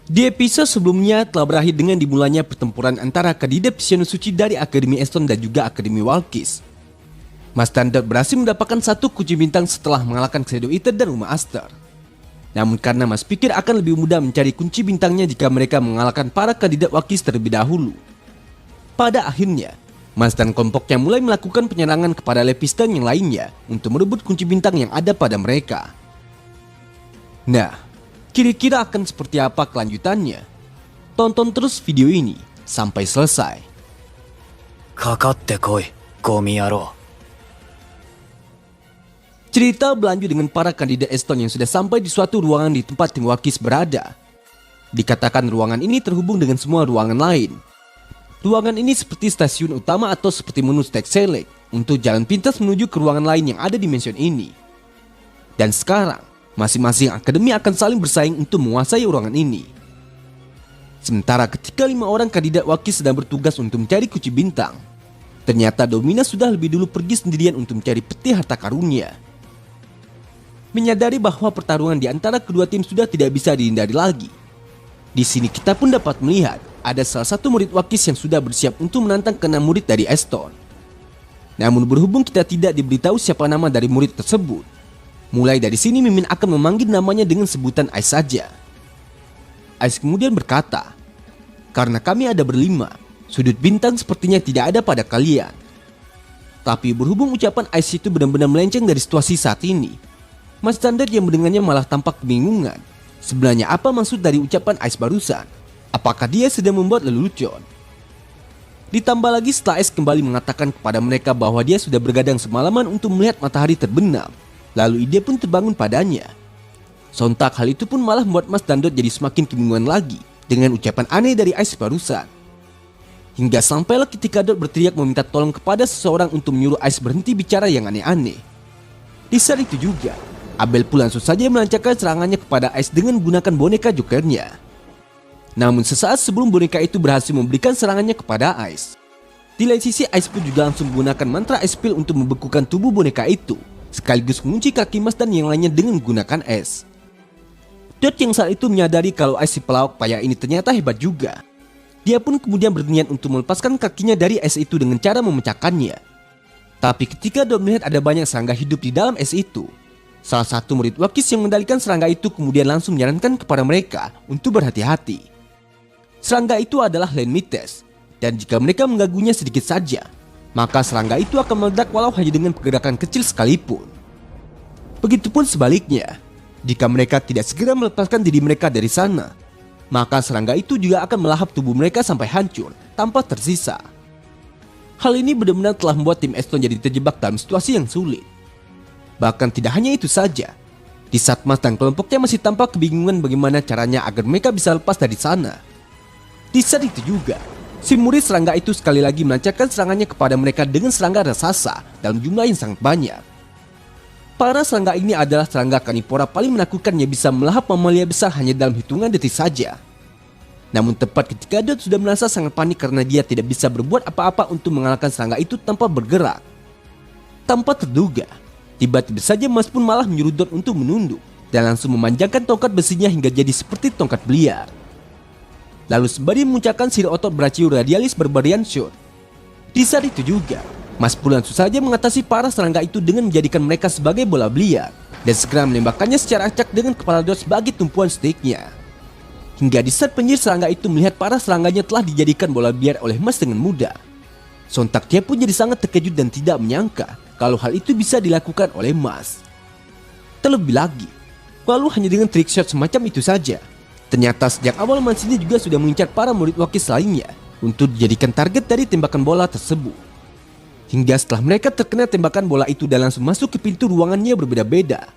Di episode sebelumnya telah berakhir dengan dimulainya pertempuran antara kandidat Shion Suci dari Akademi Eston dan juga Akademi Walkis. Mas Standard berhasil mendapatkan satu kunci bintang setelah mengalahkan Shadow Eater dan Rumah Aster. Namun karena Mas pikir akan lebih mudah mencari kunci bintangnya jika mereka mengalahkan para kandidat Walkis terlebih dahulu. Pada akhirnya, Mas dan kelompoknya mulai melakukan penyerangan kepada Lepis dan yang lainnya untuk merebut kunci bintang yang ada pada mereka. Nah, kira-kira akan seperti apa kelanjutannya? Tonton terus video ini sampai selesai. かかってこい、ゴミ野郎。 Cerita berlanjut dengan para kandidat Eston yang sudah sampai di suatu ruangan di tempat tim Walkis berada. Dikatakan ruangan ini terhubung dengan semua ruangan lain. Ruangan ini seperti stasiun utama atau seperti menu Stack Select untuk jalan pintas menuju ke ruangan lain yang ada di mansion ini. Dan sekarang, masing-masing akademi akan saling bersaing untuk menguasai ruangan ini. Sementara ketika 5 orang kandidat Walkis sedang bertugas untuk mencari kunci bintang, ternyata Domina sudah lebih dulu pergi sendirian untuk mencari peti harta karunnya. Menyadari bahwa pertarungan di antara kedua tim sudah tidak bisa dihindari lagi. Di sini kita pun dapat melihat ada salah satu murid Walkis yang sudah bersiap untuk menantang ke-6 murid dari Eston. Namun berhubung kita tidak diberitahu siapa nama dari murid tersebut, mulai dari sini Mimin akan memanggil namanya dengan sebutan Ice saja. Ice kemudian berkata, "Karena kami ada berlima, sudut bintang sepertinya tidak ada pada kalian." Tapi berhubung ucapan Ice itu benar-benar melenceng dari situasi saat ini, Mas Standard yang mendengarnya malah tampak kebingungan. Sebenarnya apa maksud dari ucapan Ice barusan? Apakah dia sedang membuat lelucon? Ditambah lagi setelah Ice kembali mengatakan kepada mereka bahwa dia sudah bergadang semalaman untuk melihat matahari terbenam. Lalu ide pun terbangun padanya. Sontak hal itu pun malah membuat Mas Standard jadi semakin kebingungan lagi dengan ucapan aneh dari Ice barusan. Hingga sampailah ketika Dot berteriak meminta tolong kepada seseorang untuk menyuruh Ice berhenti bicara yang aneh-aneh. Di saat itu juga, Abel pun langsung saja melancarkan serangannya kepada Ice dengan menggunakan boneka jokernya. Namun sesaat sebelum boneka itu berhasil memberikan serangannya kepada Ice, di lain sisi Ice pun juga langsung menggunakan mantra Ice Pill untuk membekukan tubuh boneka itu, sekaligus mengunci kaki Mas dan yang lainnya dengan menggunakan es. Dot yang saat itu menyadari kalau Ice si pelawak payah ini ternyata hebat juga. Dia pun kemudian berniat untuk melepaskan kakinya dari es itu dengan cara memecahkannya. Tapi ketika Dot melihat ada banyak serangga hidup di dalam es itu, salah satu murid Walkis yang mengendalikan serangga itu kemudian langsung menyarankan kepada mereka untuk berhati-hati. Serangga itu adalah Lenmites, dan jika mereka mengganggunya sedikit saja, maka serangga itu akan meledak walau hanya dengan pergerakan kecil sekalipun. Begitupun sebaliknya, jika mereka tidak segera melepaskan diri mereka dari sana, maka serangga itu juga akan melahap tubuh mereka sampai hancur tanpa tersisa. Hal ini benar-benar telah membuat tim Eston jadi terjebak dalam situasi yang sulit. Bahkan tidak hanya itu saja, di saat Mas dan kelompoknya masih tampak kebingungan bagaimana caranya agar mereka bisa lepas dari sana. Di saat itu juga, si murid serangga itu sekali lagi melancarkan serangannya kepada mereka dengan serangga raksasa dalam jumlah yang sangat banyak. Para serangga ini adalah serangga karnivora paling menakutkan yang bisa melahap mamalia besar hanya dalam hitungan detik saja. Namun tepat ketika Dot sudah merasa sangat panik karena dia tidak bisa berbuat apa-apa untuk mengalahkan serangga itu tanpa bergerak. Tanpa terduga, tiba-tiba saja Mas pun malah menyuruh Dot untuk menunduk dan langsung memanjangkan tongkat besinya hingga jadi seperti tongkat beliar. Lalu sembari menguncangkan siri otot Brachio Radialis Barbarian Shot. Di saat itu juga, Mas pun langsung saja mengatasi para serangga itu dengan menjadikan mereka sebagai bola beliar dan segera menembakkannya secara acak dengan kepala Dot sebagai tumpuan sticknya. Hingga di saat penyihir serangga itu melihat para serangganya telah dijadikan bola beliar oleh Mas dengan mudah, sontak dia pun jadi sangat terkejut dan tidak menyangka kalau hal itu bisa dilakukan oleh Mas. Terlebih lagi, walau hanya dengan trick shot semacam itu saja, ternyata sejak awal Mas ini juga sudah mengincar para murid Walkis lainnya untuk dijadikan target dari tembakan bola tersebut. Hingga setelah mereka terkena tembakan bola itu dan langsung masuk ke pintu ruangannya berbeda-beda.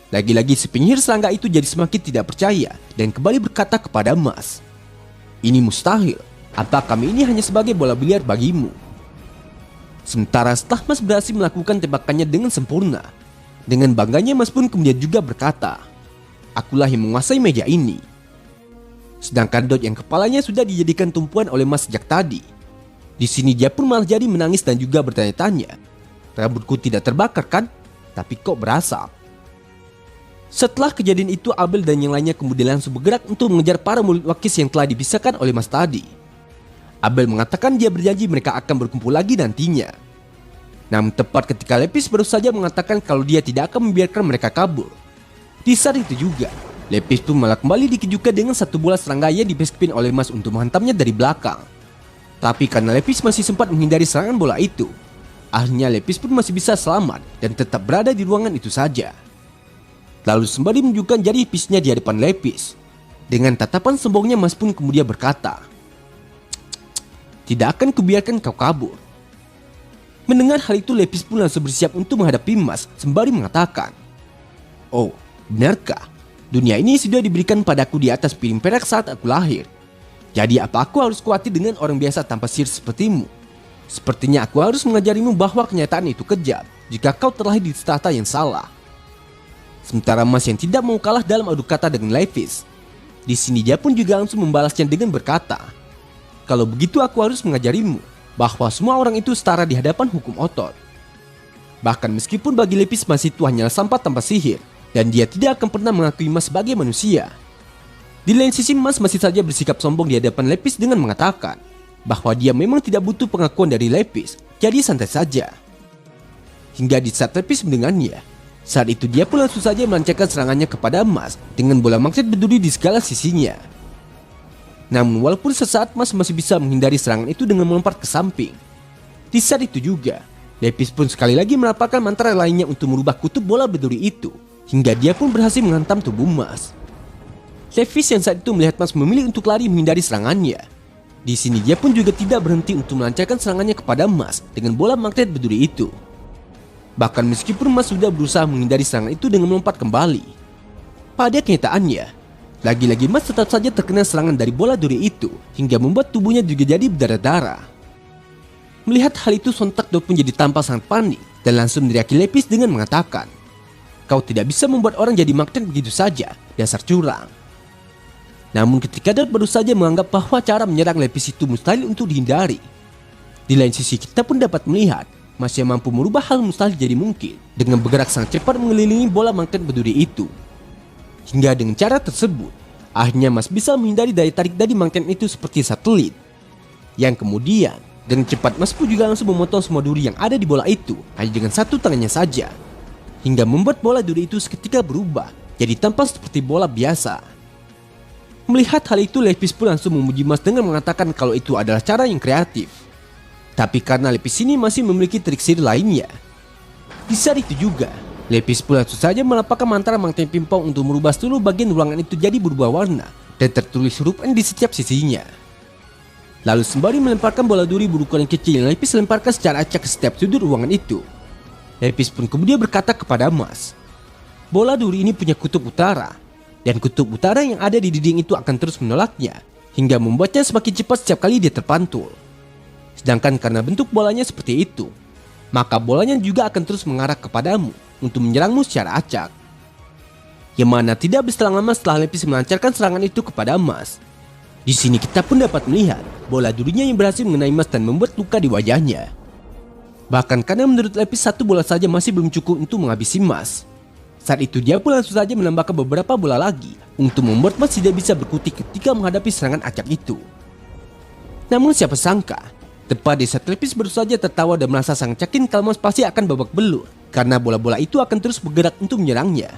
Lagi-lagi si penyihir serangga itu jadi semakin tidak percaya dan kembali berkata kepada Mas, "Ini mustahil, apa kami ini hanya sebagai bola biliar bagimu?" Sementara setelah Mas berhasil melakukan tembakannya dengan sempurna, dengan bangganya Mas pun kemudian juga berkata, "Akulah yang menguasai meja ini." Sedangkan Dot yang kepalanya sudah dijadikan tumpuan oleh Mas sejak tadi, di sini dia pun malah jadi menangis dan juga bertanya-tanya, "Rambutku tidak terbakar kan? Tapi kok berasap?" Setelah kejadian itu, Abel dan yang lainnya kemudian langsung bergerak untuk mengejar para murid Wakis yang telah dipisahkan oleh Mas tadi. Abel mengatakan dia berjanji mereka akan berkumpul lagi nantinya. Namun tepat ketika Lepis baru saja mengatakan kalau dia tidak akan membiarkan mereka kabur. Di saat itu juga, Lepis pun malah kembali dikejutkan dengan satu bola serangga yang dipeskipin oleh Mas untuk menghantamnya dari belakang. Tapi karena Lepis masih sempat menghindari serangan bola itu, akhirnya Lepis pun masih bisa selamat dan tetap berada di ruangan itu saja. Lalu sembari menunjukkan jari pisnya di hadapan Lepis, dengan tatapan sombongnya Mas pun kemudian berkata, "Tidak akan kubiarkan kau kabur." Mendengar hal itu, Lepis pun langsung bersiap untuk menghadapi Mas sembari mengatakan, "Oh, benarkah? Dunia ini sudah diberikan padaku di atas piring perak saat aku lahir. Jadi apa aku harus khawatir dengan orang biasa tanpa sihir sepertimu? Sepertinya aku harus mengajarimu bahwa kenyataan itu kejam jika kau terlahir di strata yang salah." Sementara Mas yang tidak mau kalah dalam adu kata dengan Lepis, di sini dia pun juga langsung membalasnya dengan berkata, "Kalau begitu aku harus mengajarimu bahwa semua orang itu setara di hadapan hukum otot. Bahkan meskipun bagi Lepis Mas itu hanyalah sampah tanpa sihir, dan dia tidak akan pernah mengakui Mas sebagai manusia." Di lain sisi, Mas masih saja bersikap sombong di hadapan Lepis dengan mengatakan bahwa dia memang tidak butuh pengakuan dari Lepis, jadi santai saja. Hingga di saat Lepis mendengarnya, saat itu dia pun langsung saja melancarkan serangannya kepada Mas dengan bola magnet berduri di segala sisinya. Namun walaupun sesaat Mas masih bisa menghindari serangan itu dengan melompat ke samping, di saat itu juga Lepis pun sekali lagi melapalkan mantra lainnya untuk merubah kutub bola berduri itu, hingga dia pun berhasil menghantam tubuh Mas. Lepis yang saat itu melihat Mas memilih untuk lari menghindari serangannya. Di sini dia pun juga tidak berhenti untuk melancarkan serangannya kepada Mas dengan bola magnet berduri itu. Bahkan meskipun Mas sudah berusaha menghindari serangan itu dengan melompat kembali, pada kenyataannya lagi-lagi Mas tetap saja terkena serangan dari bola duri itu hingga membuat tubuhnya juga jadi berdarah-darah. Melihat hal itu, sontak Dot pun jadi tampak sangat panik dan langsung meneriaki Lepis dengan mengatakan, "Kau tidak bisa membuat orang jadi magnet begitu saja, dasar curang." Namun ketika Dot baru saja menganggap bahwa cara menyerang Lepis itu mustahil untuk dihindari, di lain sisi kita pun dapat melihat Mas yang mampu merubah hal mustahil jadi mungkin dengan bergerak sangat cepat mengelilingi bola magnet berduri itu. Hingga dengan cara tersebut, akhirnya Mas bisa menghindari daya tarik dari magnet itu seperti satelit. Yang kemudian, dengan cepat Mas pun juga langsung memotong semua duri yang ada di bola itu hanya dengan satu tangannya saja. Hingga membuat bola duri itu seketika berubah jadi tampak seperti bola biasa. Melihat hal itu, Lepis pun langsung memuji Mas dengan mengatakan kalau itu adalah cara yang kreatif. Tapi karena Lepis ini masih memiliki trik sihir lainnya. Di saat itu juga, Lepis pun langsung saja melapakkan mantra magnet pimpong untuk merubah seluruh bagian ruangan itu jadi berubah warna dan tertulis huruf N di setiap sisinya. Lalu sembari melemparkan bola duri berukuran kecil yang Lepis lemparkan secara acak ke setiap sudut ruangan itu, Lepis pun kemudian berkata kepada Mas, "Bola duri ini punya kutub utara, dan kutub utara yang ada di dinding itu akan terus menolaknya hingga membuatnya semakin cepat setiap kali dia terpantul. Sedangkan karena bentuk bolanya seperti itu, maka bolanya juga akan terus mengarah kepadamu untuk menyerangmu secara acak." Yang mana tidak berselang lama setelah Lepis melancarkan serangan itu kepada Mas, di sini kita pun dapat melihat bola durinya yang berhasil mengenai Mas dan membuat luka di wajahnya. Bahkan karena menurut Lepis satu bola saja masih belum cukup untuk menghabisi Mas. Saat itu dia pun langsung saja menambahkan beberapa bola lagi untuk membuat Mas tidak bisa berkutik ketika menghadapi serangan acak itu. Namun siapa sangka, tepat di saat Lepis baru saja tertawa dan merasa sangat yakin kalau Mas pasti akan babak belur karena bola-bola itu akan terus bergerak untuk menyerangnya.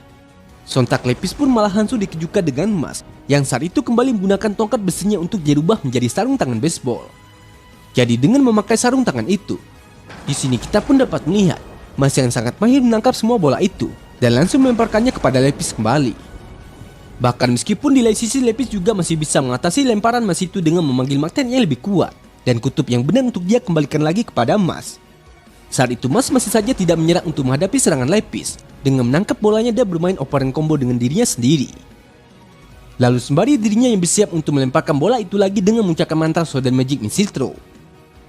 Sontak Lepis pun malah langsung dikejutkan dengan Mas yang saat itu kembali menggunakan tongkat besinya untuk dirubah menjadi sarung tangan baseball. Jadi dengan memakai sarung tangan itu, di sini kita pun dapat melihat Mas yang sangat mahir menangkap semua bola itu dan langsung melemparkannya kepada Lepis kembali. Bahkan meskipun di lain sisi Lepis juga masih bisa mengatasi lemparan Mas itu dengan memanggil magnet yang lebih kuat dan kutub yang benar untuk dia kembalikan lagi kepada Mas. Saat itu Mas masih saja tidak menyerah untuk menghadapi serangan Lepis dengan menangkap bolanya dan bermain operan combo dengan dirinya sendiri. Lalu sembari dirinya yang bersiap untuk melemparkan bola itu lagi dengan mengucapkan mantra Sword and Magic Missile Throw.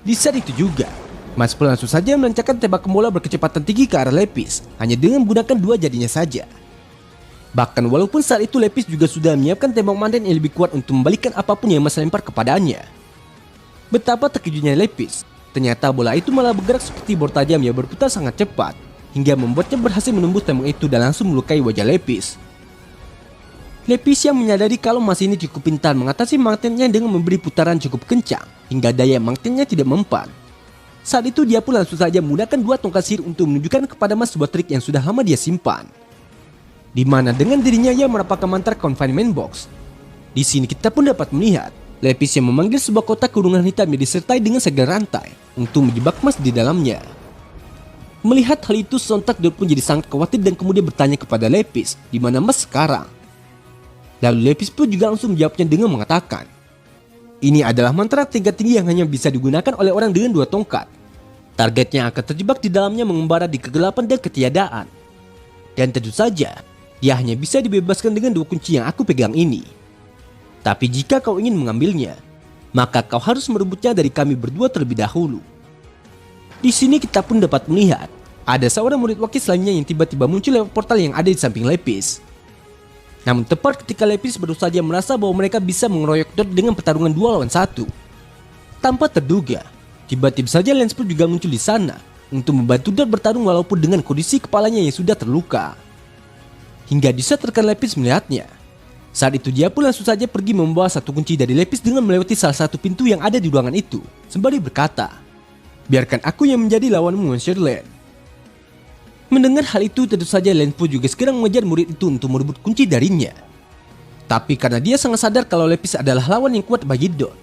Di saat itu juga, Mas pun langsung saja melancarkan tembakan bola berkecepatan tinggi ke arah Lepis hanya dengan menggunakan dua jarinya saja. Bahkan walaupun saat itu Lepis juga sudah menyiapkan tembak magnet yang lebih kuat untuk membalikkan apapun yang Mas lempar kepadanya. Betapa terkejutnya Lepis, ternyata bola itu malah bergerak seperti bor tajam yang berputar sangat cepat hingga membuatnya berhasil menembus tembok itu dan langsung melukai wajah Lepis. Lepis yang menyadari kalau Mas ini cukup pintar mengatasi magnetnya dengan memberi putaran cukup kencang hingga daya magnetnya tidak mempan. Saat itu dia pun langsung saja menggunakan 2 tongkat sihir untuk menunjukkan kepada Mas sebuah trik yang sudah lama dia simpan. Di mana dengan dirinya ia mendapatkan mantra confinement box. Di sini kita pun dapat melihat Lepis yang memanggil sebuah kotak kurungan hitam yang disertai dengan segel rantai untuk menjebak Mas di dalamnya. Melihat hal itu, sontak Dot pun jadi sangat khawatir dan kemudian bertanya kepada Lepis di mana Mas sekarang. Lalu Lepis pun juga langsung menjawabnya dengan mengatakan, ini adalah mantra tingkat tinggi yang hanya bisa digunakan oleh orang dengan 2 tongkat. Targetnya akan terjebak di dalamnya mengembara di kegelapan dan ketiadaan. Dan tentu saja, dia hanya bisa dibebaskan dengan 2 kunci yang aku pegang ini. Tapi jika kau ingin mengambilnya, maka kau harus merebutnya dari kami berdua terlebih dahulu. Di sini kita pun dapat melihat, ada seorang murid wakil lainnya yang tiba-tiba muncul lewat portal yang ada di samping Lepis. Namun tepat ketika Lepis baru saja merasa bahwa mereka bisa mengeroyok Dot dengan pertarungan 2 lawan 1. Tanpa terduga, tiba-tiba saja Lance pun juga muncul di sana untuk membantu Dot bertarung walaupun dengan kondisi kepalanya yang sudah terluka. Hingga di saat rekan Lepis melihatnya, saat itu dia pun langsung saja pergi membawa 1 kunci dari Lepis dengan melewati salah satu pintu yang ada di ruangan itu, sembari berkata, biarkan aku yang menjadi lawanmu, Monsieur Lance. Mendengar hal itu, tentu saja Lance pun juga segera mengejar murid itu untuk merebut kunci darinya. Tapi karena dia sangat sadar kalau Lepis adalah lawan yang kuat bagi Dot,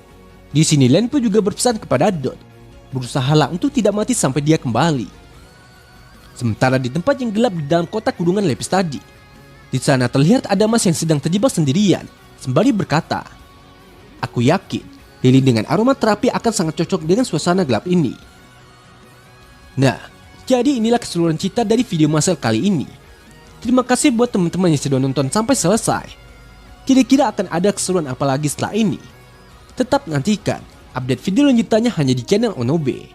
di sini Lance pun juga berpesan kepada Dot, berusahalah untuk tidak mati sampai dia kembali. Sementara di tempat yang gelap di dalam kotak kurungan Lepis tadi, di sana terlihat ada Mas yang sedang terjebak sendirian, sembari berkata, aku yakin lilin dengan aroma terapi akan sangat cocok dengan suasana gelap ini. Nah, jadi inilah keseluruhan cerita dari video Marcel kali ini. Terima kasih buat teman-teman yang sudah nonton sampai selesai. Kira-kira akan ada keseruan apa lagi setelah ini? Tetap nantikan update video lanjutannya hanya di channel Onobe.